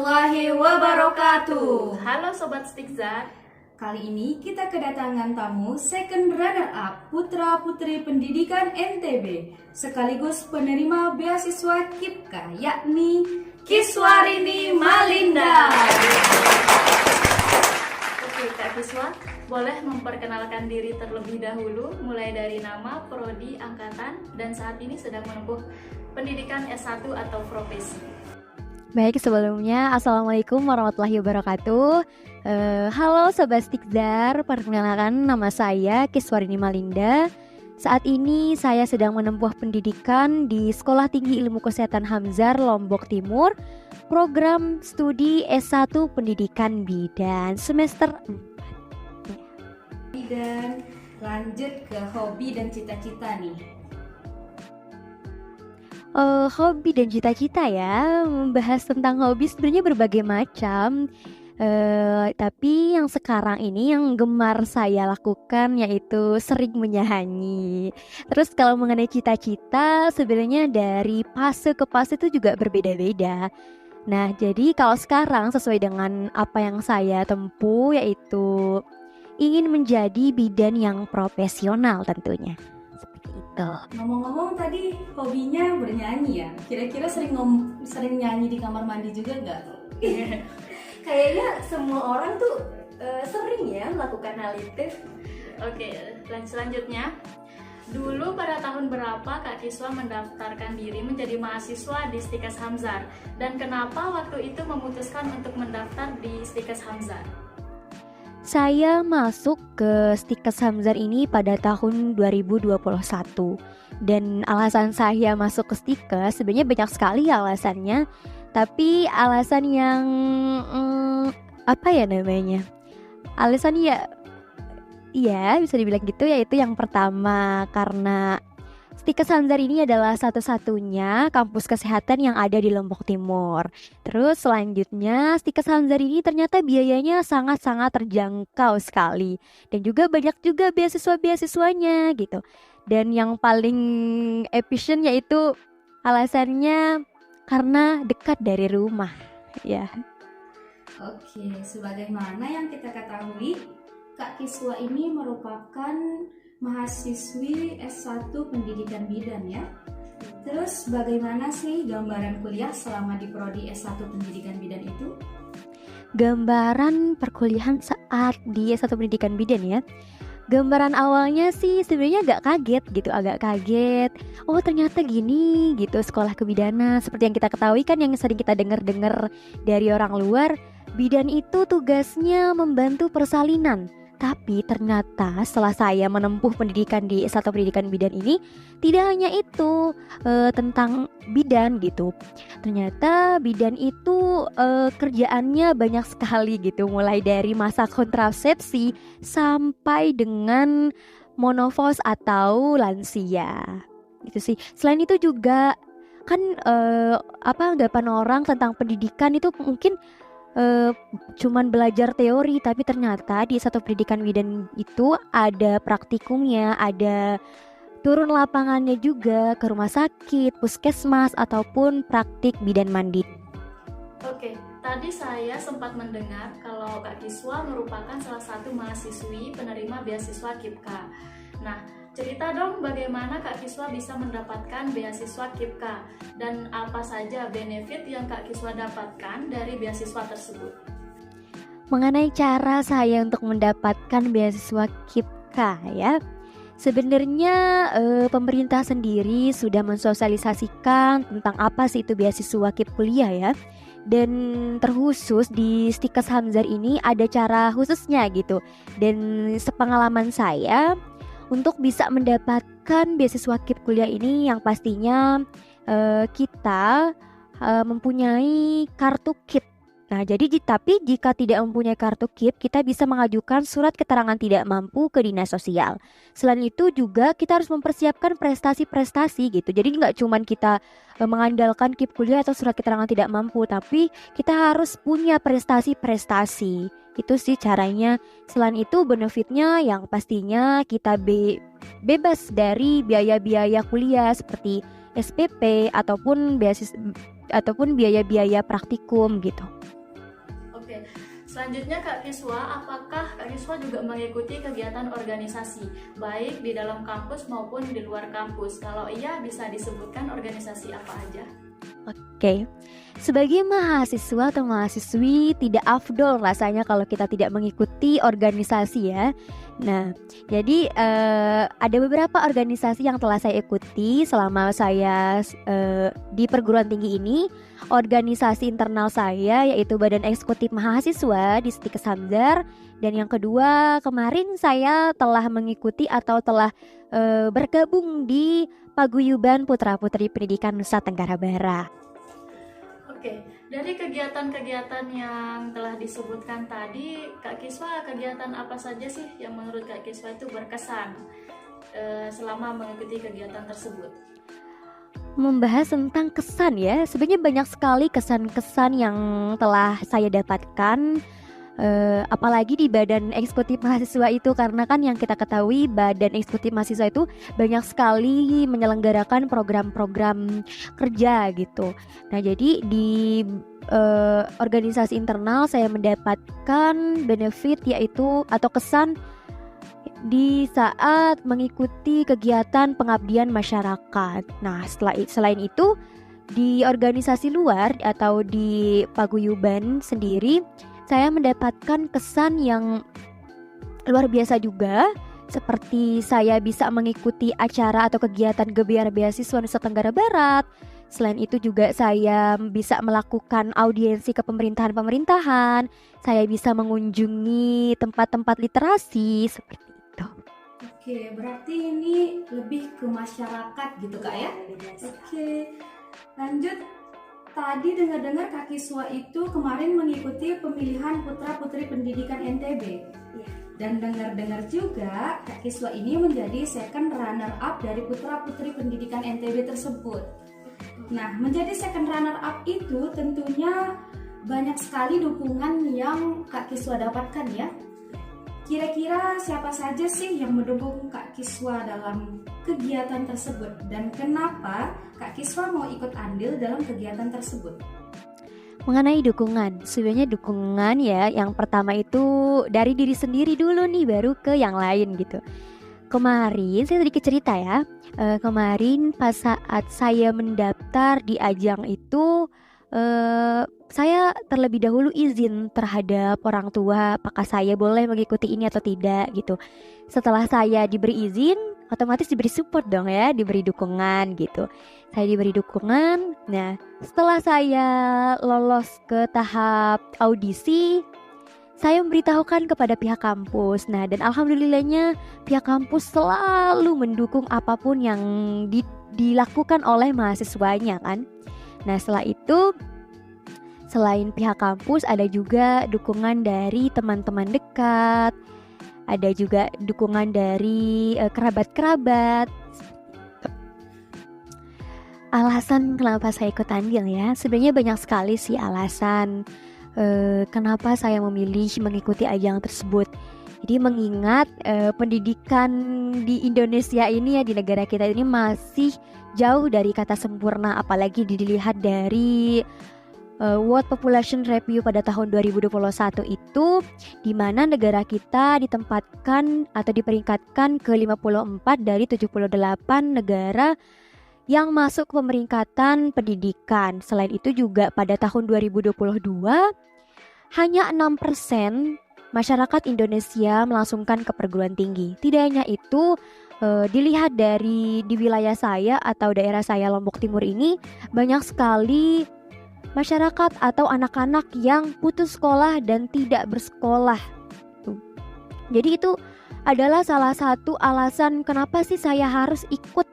warahmatullahi wabarakatuh. Halo Sobat Stikzar. Kali ini kita kedatangan tamu second runner up Putra Putri Pendidikan NTB sekaligus penerima beasiswa KIPKA, yakni Kiswarini Malinda. Oke Kak Kiswa, boleh memperkenalkan diri terlebih dahulu, mulai dari nama, prodi, angkatan, dan saat ini sedang menempuh pendidikan S1 atau profesi. Baik, sebelumnya Assalamualaikum warahmatullahi wabarakatuh. Halo Sobat Stikzar, perkenalkan nama saya Kiswarini Malinda. Saat ini saya sedang menempuh pendidikan di Sekolah Tinggi Ilmu Kesehatan Hamzar, Lombok Timur, program studi S1 Pendidikan Bidan semester 4. Dan lanjut ke hobi dan cita-cita nih. Hobi dan cita-cita ya. Membahas tentang hobi sebenarnya berbagai macam. Tapi yang sekarang ini yang gemar saya lakukan yaitu sering menyanyi. Terus kalau mengenai cita-cita sebenarnya dari fase ke fase itu juga berbeda-beda. Nah, jadi kalau sekarang sesuai dengan apa yang saya tempuh yaitu ingin menjadi bidan yang profesional tentunya. Seperti itu. Ngomong-ngomong tadi hobinya bernyanyi ya. Kira-kira sering nyanyi di kamar mandi juga nggak? Kayaknya semua orang tuh sering ya melakukan hal itu. Oke, selanjutnya. Dulu pada tahun berapa Kak Kiswa mendaftarkan diri menjadi mahasiswa di Stikes Hamzar? Dan kenapa waktu itu memutuskan untuk mendaftar di Stikes Hamzar? Saya masuk ke Stikes Hamzar ini pada tahun 2021. Dan alasan saya masuk ke Stikes sebenarnya banyak sekali alasannya. Tapi alasan yang apa ya namanya? Alasan ya bisa dibilang gitu, yaitu yang pertama karena Stikes Hamzar ini adalah satu-satunya kampus kesehatan yang ada di Lombok Timur. Terus selanjutnya Stikes Hamzar ini ternyata biayanya sangat-sangat terjangkau sekali. Dan juga banyak juga beasiswa-beasiswanya gitu. Dan yang paling efisien yaitu alasannya karena dekat dari rumah ya. Oke, sebagaimana yang kita ketahui, Kak Kiswa ini merupakan mahasiswi S1 Pendidikan Bidan ya. Terus bagaimana sih gambaran kuliah selama di prodi S1 Pendidikan Bidan itu? Gambaran perkuliahan saat di S1 Pendidikan Bidan ya. Gambaran awalnya sih sebenarnya agak kaget. Oh ternyata gini gitu sekolah kebidanan. Seperti yang kita ketahui kan, yang sering kita dengar dari orang luar, bidan itu tugasnya membantu persalinan. Tapi ternyata setelah saya menempuh pendidikan di S1 Pendidikan Bidan ini, tidak hanya itu tentang bidan gitu. Ternyata bidan itu kerjaannya banyak sekali gitu. Mulai dari masa kontrasepsi sampai dengan monofos atau lansia. Gitu sih. Selain itu juga kan anggapan orang tentang pendidikan itu mungkin cuman belajar teori, tapi ternyata di satu pendidikan bidan itu ada praktikumnya, ada turun lapangannya juga ke rumah sakit, puskesmas ataupun praktik bidan mandiri. Oke, tadi saya sempat mendengar kalau Kak Kiswa merupakan salah satu mahasiswi penerima beasiswa KIPKA. Nah, cerita dong bagaimana Kak Kiswa bisa mendapatkan beasiswa KIPKA dan apa saja benefit yang Kak Kiswa dapatkan dari beasiswa tersebut. Mengenai cara saya untuk mendapatkan beasiswa KIPKA ya, sebenarnya pemerintah sendiri sudah mensosialisasikan tentang apa sih itu beasiswa KIP kuliah ya. Dan terkhusus di Stikes Hamzar ini ada cara khususnya gitu. Dan sepengalaman saya, untuk bisa mendapatkan beasiswa KIP kuliah ini yang pastinya kita mempunyai kartu KIP. Nah, tapi jika tidak mempunyai kartu KIP, kita bisa mengajukan surat keterangan tidak mampu ke dinas sosial. Selain itu juga kita harus mempersiapkan prestasi-prestasi gitu. Jadi nggak cuman kita mengandalkan KIP kuliah atau surat keterangan tidak mampu, tapi kita harus punya prestasi-prestasi. Itu sih caranya. Selain itu benefitnya yang pastinya kita bebas dari biaya-biaya kuliah seperti SPP ataupun biaya-biaya praktikum gitu. Selanjutnya Kak Kiswa, apakah Kak Kiswa juga mengikuti kegiatan organisasi, baik di dalam kampus maupun di luar kampus? Kalau iya, bisa disebutkan organisasi apa aja? Oke, sebagai mahasiswa atau mahasiswi tidak afdol rasanya kalau kita tidak mengikuti organisasi ya. Nah, jadi ada beberapa organisasi yang telah saya ikuti selama saya di perguruan tinggi ini. Organisasi internal saya yaitu Badan Eksekutif Mahasiswa di Stikes Hamzar, dan yang kedua kemarin saya telah mengikuti atau telah bergabung di Paguyuban Putra Putri Pendidikan Nusa Tenggara Barat. Oke, dari kegiatan-kegiatan yang telah disebutkan tadi, Kak Kiswa, kegiatan apa saja sih yang menurut Kak Kiswa itu berkesan selama mengikuti kegiatan tersebut? Membahas tentang kesan ya, sebenarnya banyak sekali kesan-kesan yang telah saya dapatkan, apalagi di Badan Eksekutif Mahasiswa itu, karena kan yang kita ketahui Badan Eksekutif Mahasiswa itu banyak sekali menyelenggarakan program-program kerja gitu. Nah, jadi di organisasi internal saya mendapatkan benefit yaitu atau kesan di saat mengikuti kegiatan pengabdian masyarakat. Nah, selain itu di organisasi luar atau di paguyuban sendiri, saya mendapatkan kesan yang luar biasa juga, seperti saya bisa mengikuti acara atau kegiatan Gebiar Beasiswa Nusa Tenggara Barat. Selain itu juga saya bisa melakukan audiensi ke pemerintahan-pemerintahan, saya bisa mengunjungi tempat-tempat literasi seperti itu. Oke, berarti ini lebih ke masyarakat gitu Kak ya? Oke, lanjut. Tadi dengar-dengar Kak Kiswa itu kemarin mengikuti pemilihan Putra Putri Pendidikan NTB. Dan dengar-dengar juga Kak Kiswa ini menjadi second runner up dari Putra Putri Pendidikan NTB tersebut. Nah, menjadi second runner up itu tentunya banyak sekali dukungan yang Kak Kiswa dapatkan ya. Kira-kira siapa saja sih yang mendukung Kak Kiswa dalam kegiatan tersebut, dan kenapa Kak Kiswa mau ikut andil dalam kegiatan tersebut? Mengenai dukungan, sebenarnya dukungan ya, yang pertama itu dari diri sendiri dulu nih, baru ke yang lain gitu. Kemarin saya sedikit cerita ya, kemarin pas saat saya mendaftar di ajang itu, saya terlebih dahulu izin terhadap orang tua apakah saya boleh mengikuti ini atau tidak gitu. Setelah saya diberi izin, otomatis diberi support dong ya, diberi dukungan gitu. Saya diberi dukungan. Nah, setelah saya lolos ke tahap audisi, saya memberitahukan kepada pihak kampus. Nah, dan alhamdulillahnya pihak kampus selalu mendukung apapun yang dilakukan oleh mahasiswanya kan. Nah, setelah itu, selain pihak kampus, ada juga dukungan dari teman-teman dekat, ada juga dukungan dari kerabat-kerabat. Alasan kenapa saya ikut andil ya, sebenarnya banyak sekali sih alasan kenapa saya memilih mengikuti ajang tersebut. Jadi mengingat pendidikan di Indonesia ini ya, di negara kita ini masih jauh dari kata sempurna, apalagi dilihat dari World Population Review pada tahun 2021 itu, di mana negara kita ditempatkan atau diperingkatkan ke 54 dari 78 negara yang masuk ke pemeringkatan pendidikan. Selain itu juga pada tahun 2022 hanya 6% masyarakat Indonesia melangsungkan ke perguruan tinggi. Tidak hanya itu, dilihat di wilayah saya atau daerah saya Lombok Timur ini, banyak sekali masyarakat atau anak-anak yang putus sekolah dan tidak bersekolah. Jadi itu adalah salah satu alasan kenapa sih saya harus ikut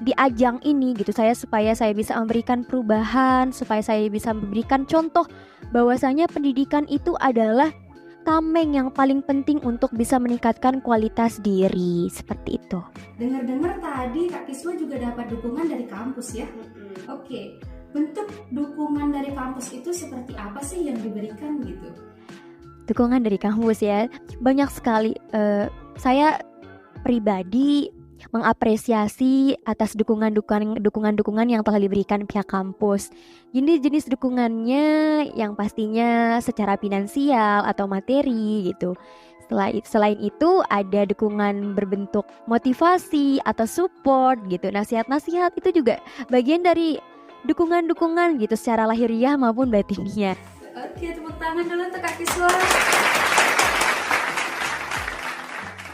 di ajang ini gitu, supaya saya bisa memberikan perubahan, supaya saya bisa memberikan contoh bahwasanya pendidikan itu adalah tameng yang paling penting untuk bisa meningkatkan kualitas diri, seperti itu. Dengar-dengar tadi Kak Kiswa juga dapat dukungan dari kampus ya? Oke, bentuk dukungan dari kampus itu seperti apa sih yang diberikan gitu? Dukungan dari kampus ya, banyak sekali. Saya pribadi mengapresiasi atas dukungan-dukungan yang telah diberikan pihak kampus. Jenis-jenis dukungannya yang pastinya secara finansial atau materi gitu. Selain itu ada dukungan berbentuk motivasi atau support gitu. Nasihat-nasihat itu juga bagian dari dukungan-dukungan gitu secara lahiriah maupun batinnya. Oke, tepuk tangan dulu untuk Kak Kiswa.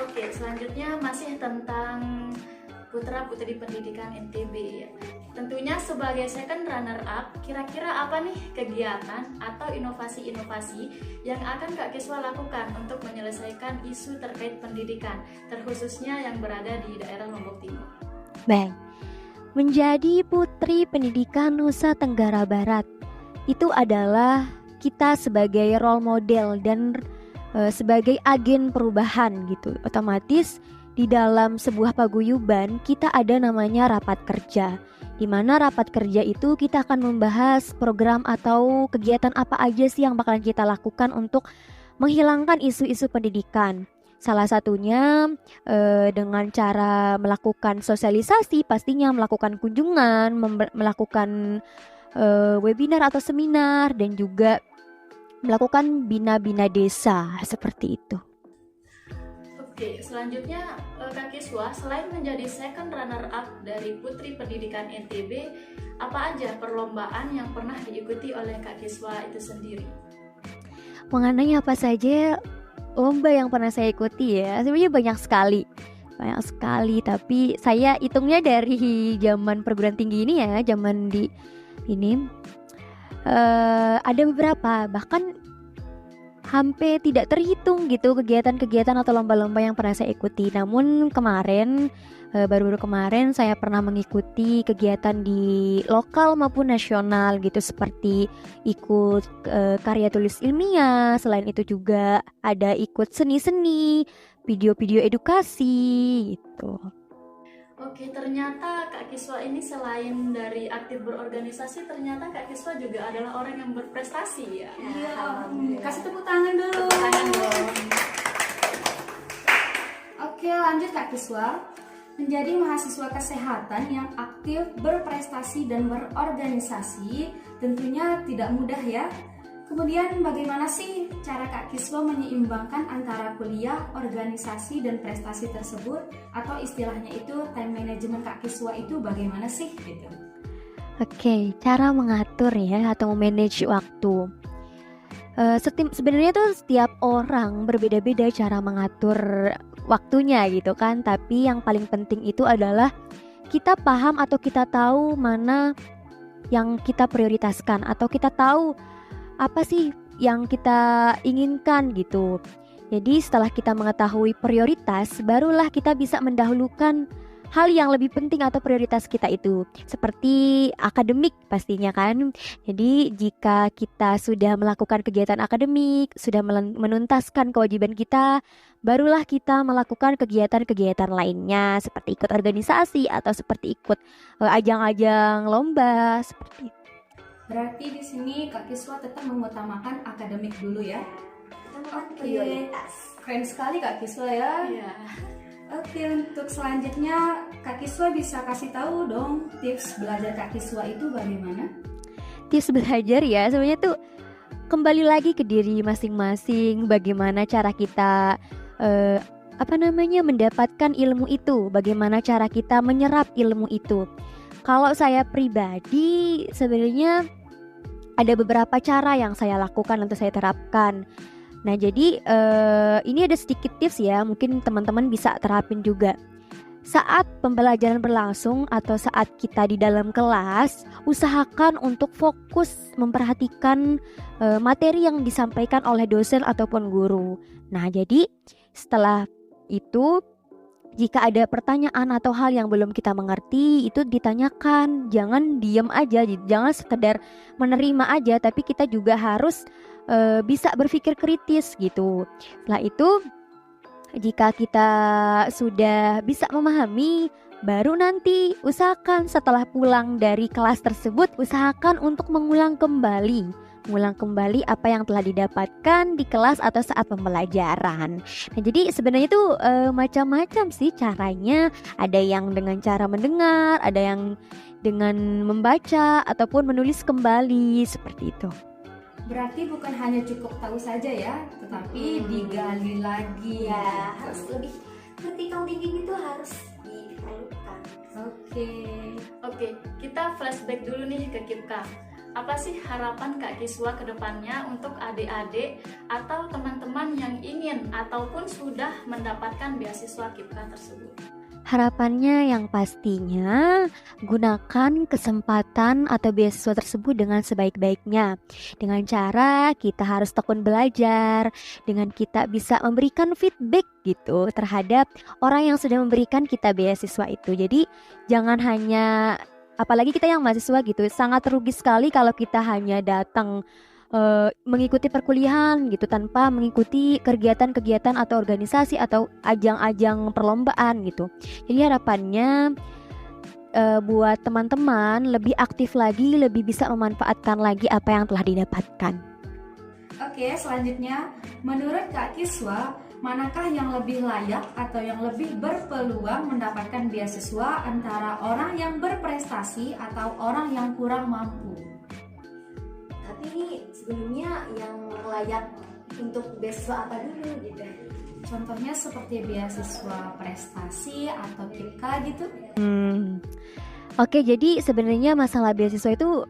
Oke, selanjutnya masih tentang putra-putri pendidikan NTB ya. Tentunya sebagai second runner up, kira-kira apa nih kegiatan atau inovasi-inovasi yang akan Kak Kiswa lakukan untuk menyelesaikan isu terkait pendidikan, terkhususnya yang berada di daerah Lombok Timur? Baik, menjadi putri pendidikan Nusa Tenggara Barat itu adalah kita sebagai role model dan sebagai agen perubahan gitu. Otomatis di dalam sebuah paguyuban kita ada namanya rapat kerja. Di mana rapat kerja itu kita akan membahas program atau kegiatan apa aja sih yang bakalan kita lakukan untuk menghilangkan isu-isu pendidikan. Salah satunya dengan cara melakukan sosialisasi, pastinya melakukan kunjungan, melakukan webinar atau seminar, dan juga melakukan bina-bina desa seperti itu. Oke, selanjutnya Kak Kiswa, selain menjadi second runner up dari Putri Pendidikan NTB, apa aja perlombaan yang pernah diikuti oleh Kak Kiswa itu sendiri? Mengenai apa saja lomba yang pernah saya ikuti ya, sebenarnya banyak sekali, tapi saya hitungnya dari zaman perguruan tinggi ini ya, zaman di ini ada beberapa, bahkan hampir tidak terhitung gitu kegiatan-kegiatan atau lomba-lomba yang pernah saya ikuti. Namun baru-baru kemarin saya pernah mengikuti kegiatan di lokal maupun nasional gitu, seperti ikut karya tulis ilmiah. Selain itu juga ada ikut seni-seni, video-video edukasi gitu. Oke, ternyata Kak Kiswa ini selain dari aktif berorganisasi, ternyata Kak Kiswa juga adalah orang yang berprestasi ya. Iya, kasih tepuk tangan dulu. Tepuk tangan dong. Oke, lanjut Kak Kiswa. Menjadi mahasiswa kesehatan yang aktif, berprestasi dan berorganisasi tentunya tidak mudah ya. Kemudian bagaimana sih cara Kak Kiswa menyeimbangkan antara kuliah, organisasi, dan prestasi tersebut? Atau istilahnya itu time management Kak Kiswa itu bagaimana sih gitu? Oke, cara mengatur ya atau manage waktu. Sebenarnya tuh setiap orang berbeda-beda cara mengatur waktunya gitu kan. Tapi yang paling penting itu adalah kita paham atau kita tahu mana yang kita prioritaskan, atau kita tahu apa sih yang kita inginkan gitu. Jadi setelah kita mengetahui prioritas, barulah kita bisa mendahulukan hal yang lebih penting atau prioritas kita itu, seperti akademik pastinya kan. Jadi jika kita sudah melakukan kegiatan akademik, sudah menuntaskan kewajiban kita, barulah kita melakukan kegiatan-kegiatan lainnya, seperti ikut organisasi atau seperti ikut ajang-ajang lomba seperti itu. Berarti di sini Kak Kiswa tetap mengutamakan akademik dulu ya. Prioritas. Keren sekali Kak Kiswa ya. Iya. Oke, untuk selanjutnya Kak Kiswa bisa kasih tahu dong tips belajar Kak Kiswa itu bagaimana? Tips belajar ya, sebenarnya tuh kembali lagi ke diri masing-masing, bagaimana cara kita mendapatkan ilmu itu, bagaimana cara kita menyerap ilmu itu. Kalau saya pribadi sebenarnya ada beberapa cara yang saya lakukan atau saya terapkan. Nah jadi ini ada sedikit tips ya, mungkin teman-teman bisa terapin juga. Saat pembelajaran berlangsung atau saat kita di dalam kelas, usahakan untuk fokus memperhatikan materi yang disampaikan oleh dosen ataupun guru. Nah jadi setelah itu, jika ada pertanyaan atau hal yang belum kita mengerti, itu ditanyakan. Jangan diam aja, jangan sekedar menerima aja, tapi kita juga harus bisa berpikir kritis gitu. Setelah itu, jika kita sudah bisa memahami, baru nanti usahakan setelah pulang dari kelas tersebut, usahakan untuk mengulang kembali mengulang kembali apa yang telah didapatkan di kelas atau saat pembelajaran. Nah, jadi sebenarnya itu macam-macam sih caranya. Ada yang dengan cara mendengar, ada yang dengan membaca ataupun menulis kembali seperti itu. Berarti bukan hanya cukup tahu saja ya, tetapi digali lagi. Ya, harus lebih vertikal thinking itu harus diperlukan. Oke, kita flashback dulu nih ke KIPKA. Apa sih harapan Kak Kiswa ke depannya untuk adik-adik atau teman-teman yang ingin ataupun sudah mendapatkan beasiswa KIPKA tersebut? Harapannya yang pastinya gunakan kesempatan atau beasiswa tersebut dengan sebaik-baiknya. Dengan cara kita harus tekun belajar, dengan kita bisa memberikan feedback gitu terhadap orang yang sudah memberikan kita beasiswa itu. Jadi jangan hanya, apalagi kita yang mahasiswa gitu, sangat rugi sekali kalau kita hanya datang mengikuti perkuliahan gitu tanpa mengikuti kegiatan-kegiatan atau organisasi atau ajang-ajang perlombaan gitu. Jadi harapannya buat teman-teman lebih aktif lagi, lebih bisa memanfaatkan lagi apa yang telah didapatkan. Oke, selanjutnya menurut Kak Kiswa, manakah yang lebih layak atau yang lebih berpeluang mendapatkan beasiswa antara orang yang berprestasi atau orang yang kurang mampu? Tapi sebelumnya yang layak untuk beasiswa apa dulu gitu? Contohnya seperti beasiswa prestasi atau KIPKA gitu. Oke, jadi sebenarnya masalah beasiswa itu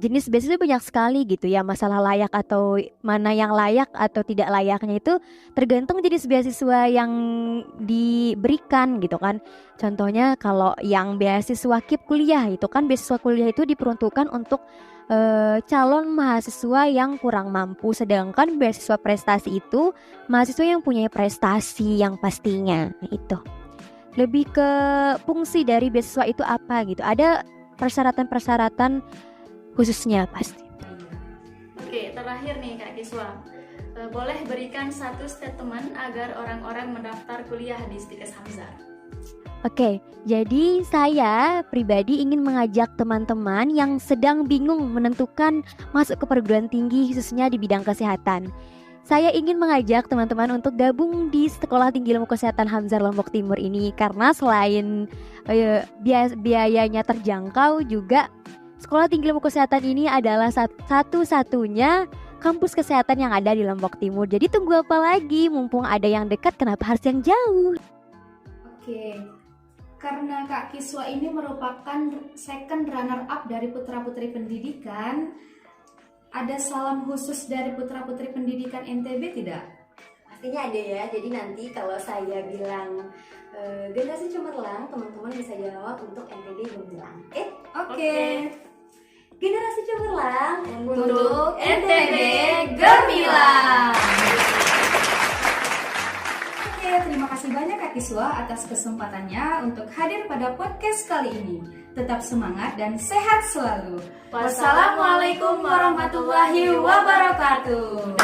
jenis beasiswa banyak sekali gitu ya. Masalah layak atau mana yang layak atau tidak layaknya itu tergantung jenis beasiswa yang diberikan gitu kan. Contohnya kalau yang beasiswa KIP kuliah itu kan, beasiswa kuliah itu diperuntukkan untuk calon mahasiswa yang kurang mampu, sedangkan beasiswa prestasi itu mahasiswa yang punya prestasi yang pastinya. Nah, itu lebih ke fungsi dari beasiswa itu apa gitu. Ada persyaratan-persyaratan khususnya pasti. Oke, terakhir nih Kak Kiswa, boleh berikan satu statement agar orang-orang mendaftar kuliah di Stikes Hamzah. Oke, jadi saya pribadi ingin mengajak teman-teman yang sedang bingung menentukan masuk ke perguruan tinggi khususnya di bidang kesehatan. Saya ingin mengajak teman-teman untuk gabung di Sekolah Tinggi Ilmu Kesehatan Hamzah Lombok Timur ini, karena selain biayanya terjangkau, juga Sekolah Tinggi Ilmu Kesehatan ini adalah satu-satunya kampus kesehatan yang ada di Lombok Timur. Jadi tunggu apa lagi? Mumpung ada yang dekat, kenapa harus yang jauh? Oke, karena Kak Kiswa ini merupakan second runner up dari Putra-Putri Pendidikan, ada salam khusus dari Putra-Putri Pendidikan NTB tidak? Pastinya ada ya. Jadi nanti kalau saya bilang generasi cemerlang, teman-teman bisa jawab untuk NTB Gemilang. Oke. Generasi cemerlang Untuk NTB Gemilang. Oke, terima kasih banyak Kak Kiswa atas kesempatannya untuk hadir pada podcast kali ini. Tetap semangat dan sehat selalu. Wassalamualaikum warahmatullahi wabarakatuh.